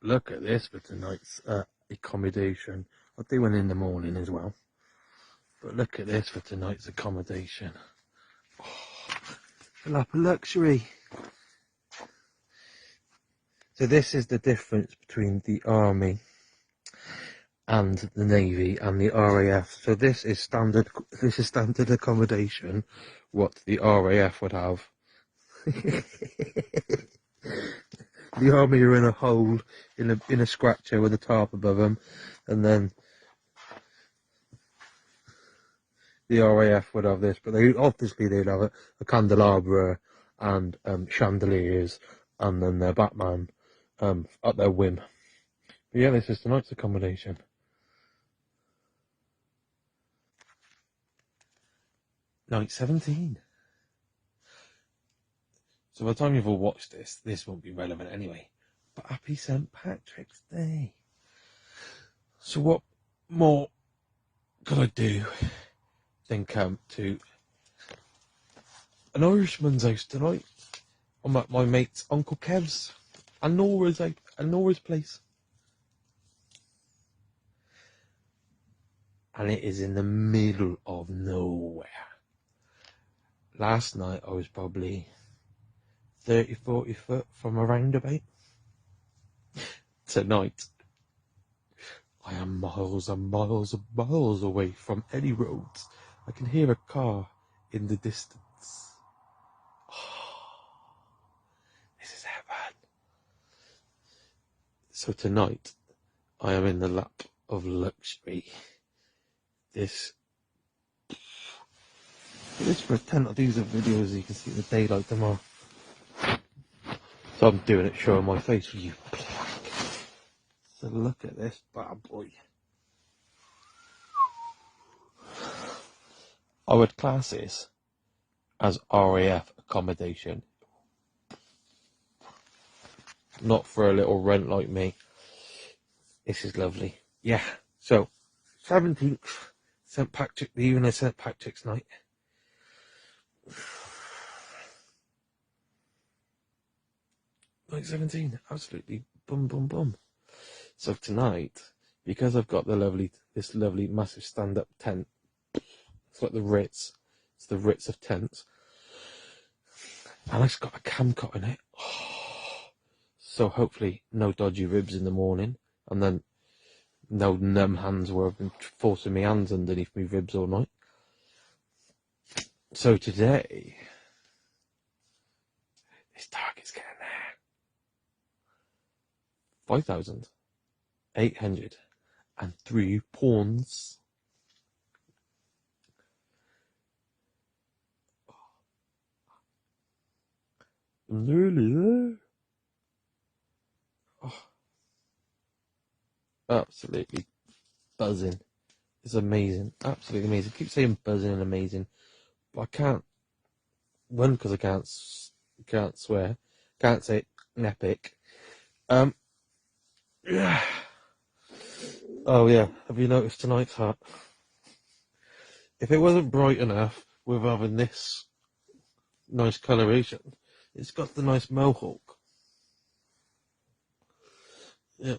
Look at this for tonight's accommodation. I'll do one in the morning as well. But look at this for tonight's accommodation. Oh, a lap of luxury. So this is the difference between the army and the navy and the RAF. So this is standard accommodation, what the RAF would have. The army are in a hole in a scratcher with a tarp above them, and then the RAF would have this, but they'd have a candelabra and chandeliers, and then their Batman at their whim. But yeah, this is tonight's accommodation. Night 17. So by the time you've all watched this won't be relevant anyway. But happy St. Patrick's Day. So what more could I do than come to an Irishman's house tonight? I'm at my mate's Uncle Kev's and Nora's place. And it is in the middle of nowhere. Last night I was probably 30-40 foot from a roundabout. Tonight I am miles and miles and miles away from any roads. I can hear a car in the distance. Oh, this is heaven. So tonight I am in the lap of luxury. This for a tent. I'll do some videos so you can see the daylight tomorrow. So I'm doing it showing my face for you. So look at this bad boy. I would class this as RAF accommodation. Not for a little runt like me. This is lovely. Yeah. So 17th, St. Patrick, the evening of St. Patrick's night. Night 17, absolutely boom, boom, boom. So tonight, because I've got this lovely massive stand-up tent, it's like the Ritz. It's the Ritz of tents, and it's got a camcot in it. Oh, so hopefully no dodgy ribs in the morning, and then no numb hands where I've been forcing my hands underneath my ribs all night. So today, this target's getting there. 5,803 pounds. I'm nearly there. Oh, absolutely buzzing. It's amazing. Absolutely amazing. I keep saying buzzing and amazing, but I can't. One, because I can't swear. Can't say it in epic. Yeah. Oh yeah. Have you noticed tonight's hat? If it wasn't bright enough with having this nice coloration, it's got the nice mohawk. Yeah.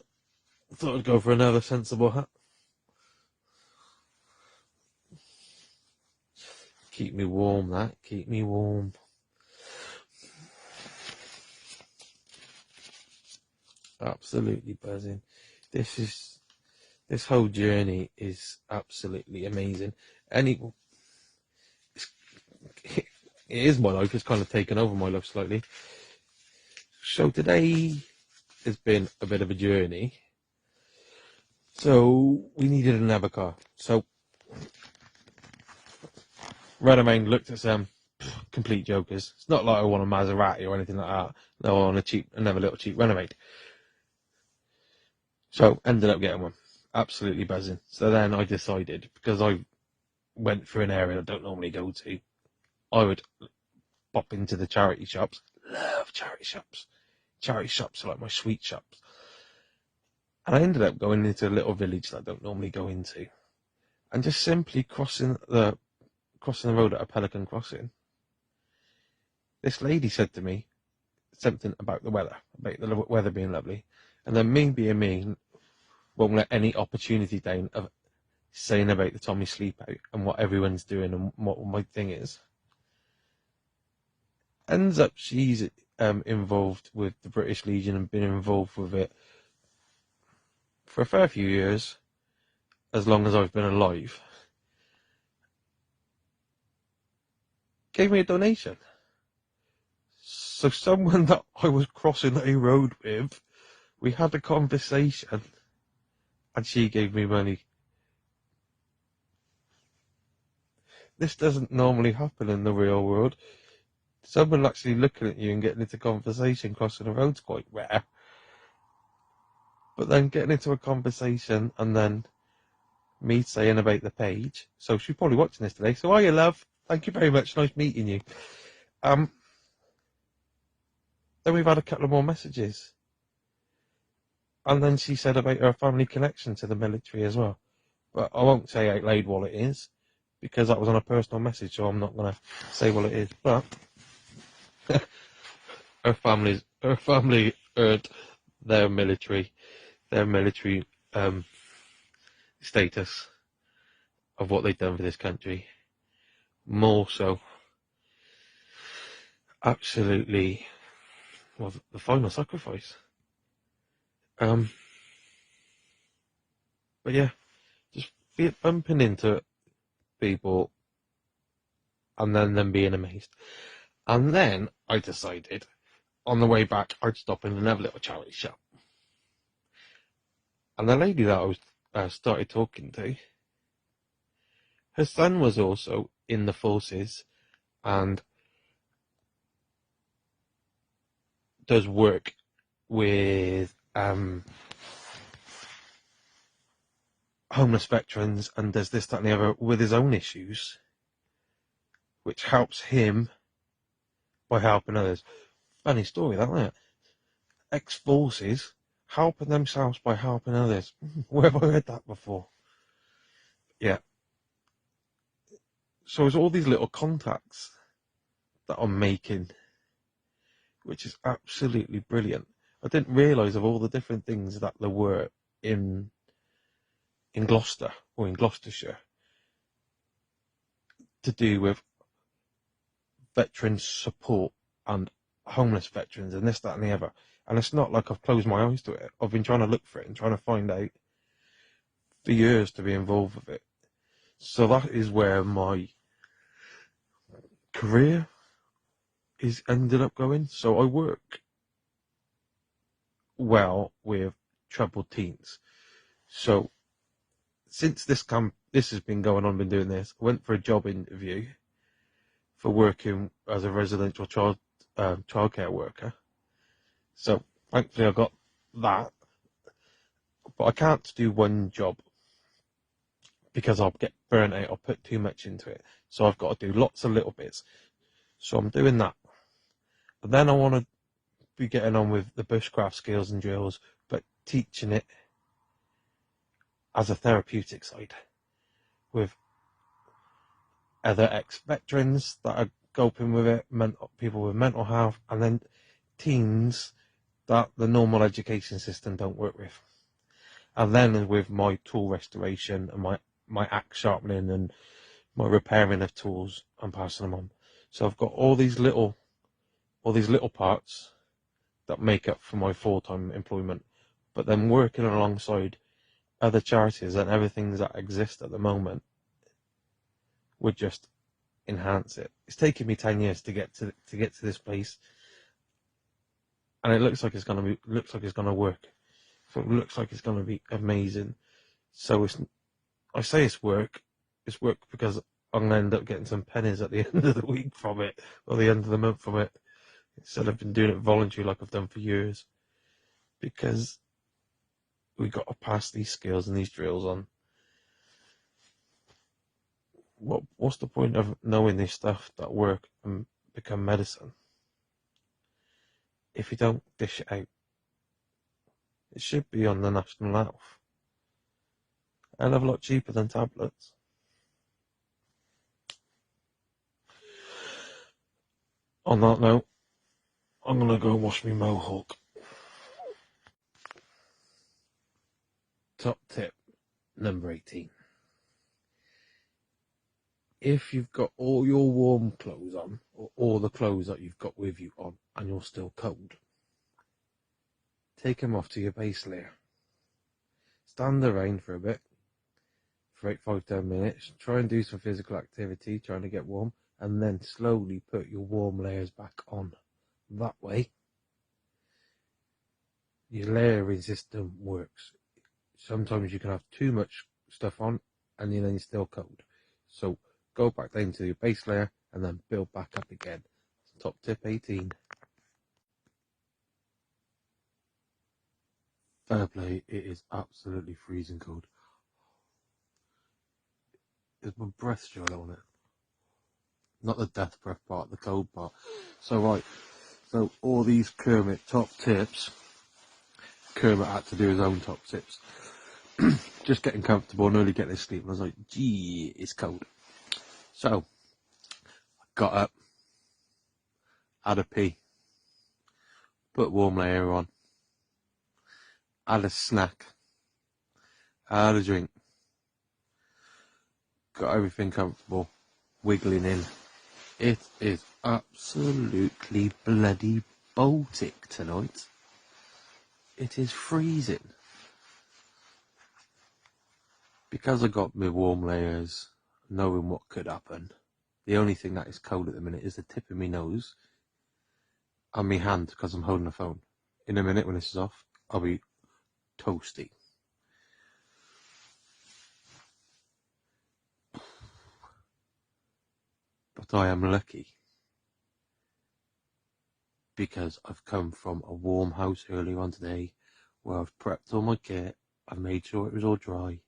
Thought I'd go for another sensible hat. Keep me warm, that. Keep me warm. Absolutely buzzing. This whole journey is absolutely amazing. It is my life. It's kind of taken over my life slightly. So today has been a bit of a journey. So we needed another car. So Renault looked at some complete jokers. It's not like I want a Maserati or anything like that. No, I want another little cheap Renault. So ended up getting one. Absolutely buzzing. So then I decided, because I went through an area I don't normally go to, I would pop into the charity shops. Love charity shops. Charity shops are like my sweet shops. And I ended up going into a little village that I don't normally go into. And just simply crossing the road at a Pelican Crossing. This lady said to me, something about the weather being lovely, and then me being me won't let any opportunity down of saying about the Tommy sleep out and what everyone's doing and what my thing is. Ends up she's involved with the British Legion and been involved with it for a fair few years, as long as I've been alive. Gave me a donation. So someone that I was crossing a road with, we had a conversation, and she gave me money. This doesn't normally happen in the real world. Someone actually looking at you and getting into conversation crossing a road's quite rare. But then getting into a conversation and then me saying about the page. So she's probably watching this today. So hiya, love. Thank you very much. Nice meeting you. Then we've had a couple of more messages. And then she said about her family connection to the military as well. But I won't say out loud what it is, because that was on a personal message, so I'm not going to say what it is. But her family earned their military status of what they've done for this country. More so, absolutely, well, the final sacrifice. But yeah, just bumping into people and then them being amazed. And then I decided on the way back I'd stop in another little charity shop. And the lady that I was started talking to, her son was also in the forces and does work with homeless veterans and does this, that and the other with his own issues, which helps him by helping others. Funny story, that, isn't it? Ex-forces helping themselves by helping others. Where have I heard that before? Yeah. So it's all these little contacts that I'm making, which is absolutely brilliant. I didn't realise of all the different things that there were in Gloucester or in Gloucestershire to do with veterans support and homeless veterans and this, that and the other. And it's not like I've closed my eyes to it. I've been trying to look for it and trying to find out for years to be involved with it. So that is where my career is ended up going. So I work well with troubled teens. So since this has been going on, been doing this, I went for a job interview for working as a residential childcare worker. So thankfully I got that, but I can't do one job because I'll get burnt out. I'll put too much into it. So I've got to do lots of little bits. So I'm doing that. But then I want to be getting on with the bushcraft skills and drills, but teaching it as a therapeutic side with other ex-veterans that are coping with it, people with mental health, and then teens that the normal education system don't work with. And then with my tool restoration and my axe sharpening and my repairing of tools, I'm passing them on. So I've got all these little parts that make up for my full-time employment, but then working alongside other charities and everything that exist at the moment would just enhance it. It's taken me 10 years to get to this place, and it looks like it's gonna work. So it looks like it's gonna be amazing. So I say it's work because I'm gonna end up getting some pennies at the end of the week from it, or the end of the month from it, instead of been doing it voluntary like I've done for years. Because we got to pass these skills and these drills on. What's the point of knowing this stuff that work and become medicine if you don't dish it out? It should be on the national health. A hell of a lot cheaper than tablets. On that note, I'm gonna go wash my mohawk. Top tip number 18. If you've got all your warm clothes on, or all the clothes that you've got with you on, and you're still cold, take them off to your base layer. Stand the rain for a bit, for 5-10 minutes, try and do some physical activity, trying to get warm, and then slowly put your warm layers back on. That way, your layering system works. Sometimes you can have too much stuff on, and then you're still cold. So go back down to your base layer, and then build back up again. Top tip 18. Fair play, it is absolutely freezing cold. There's my breath still on it. Not the death breath part, the cold part. So right, so all these Kermit top tips, Kermit had to do his own top tips. Just getting comfortable and early getting to sleep. And I was like, gee, it's cold. So, I got up, had a pee, put warm layer on, had a snack, had a drink, got everything comfortable, wiggling in. It is absolutely bloody Baltic tonight. It is freezing. Because I got my warm layers, knowing what could happen, the only thing that is cold at the minute is the tip of my nose and my hand because I'm holding the phone. In a minute when this is off, I'll be toasty. But I am lucky because I've come from a warm house earlier on today where I've prepped all my kit, I've made sure it was all dry,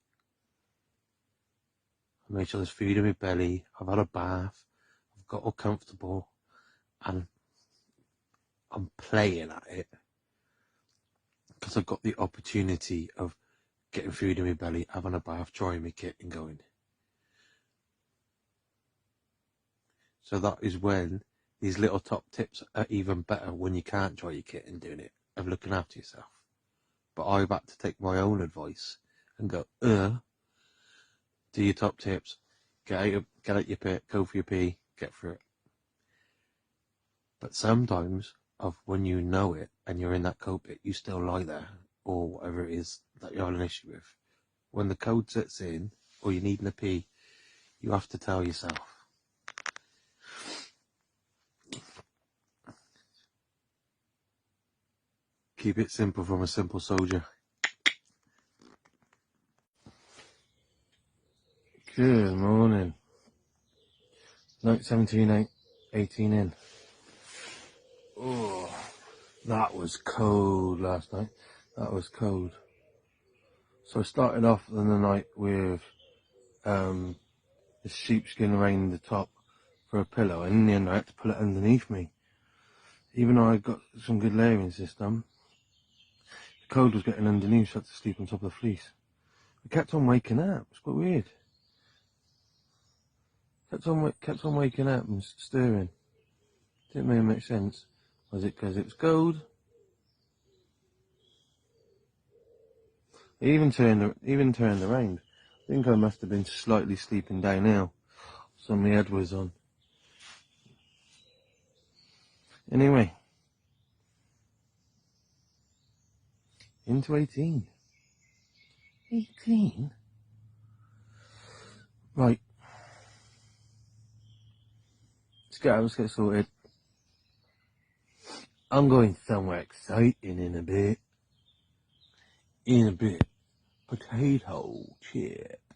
I made sure there's food in my belly, I've had a bath, I've got all comfortable, and I'm playing at it because I've got the opportunity of getting food in my belly, having a bath, drying my kit and going. So that is when these little top tips are even better when you can't dry your kit and doing it, of looking after yourself. But I've had to take my own advice and go, do your top tips, get out your pit, go for your pee, get through it. But sometimes, when you know it and you're in that cold pit, you still lie there, or whatever it is that you're having an issue with. When the cold sets in, or you're needing a pee, you have to tell yourself. Keep it simple from a simple soldier. Good morning. Night 17, 18 in. Oh, that was cold last night. That was cold. So I started off the night with the sheepskin around the top for a pillow, and in the end I had to pull it underneath me. Even though I got some good layering system, the cold was getting underneath, so I had to sleep on top of the fleece. I kept on waking up. It's quite weird. Kept on waking up and stirring. Didn't really make sense. Was it because it was cold? It even turned around. I think I must have been slightly sleeping downhill. So my head was on. Anyway, into 18. 18? Right. Let's get sorted. I'm going somewhere exciting in a bit. Potato chip.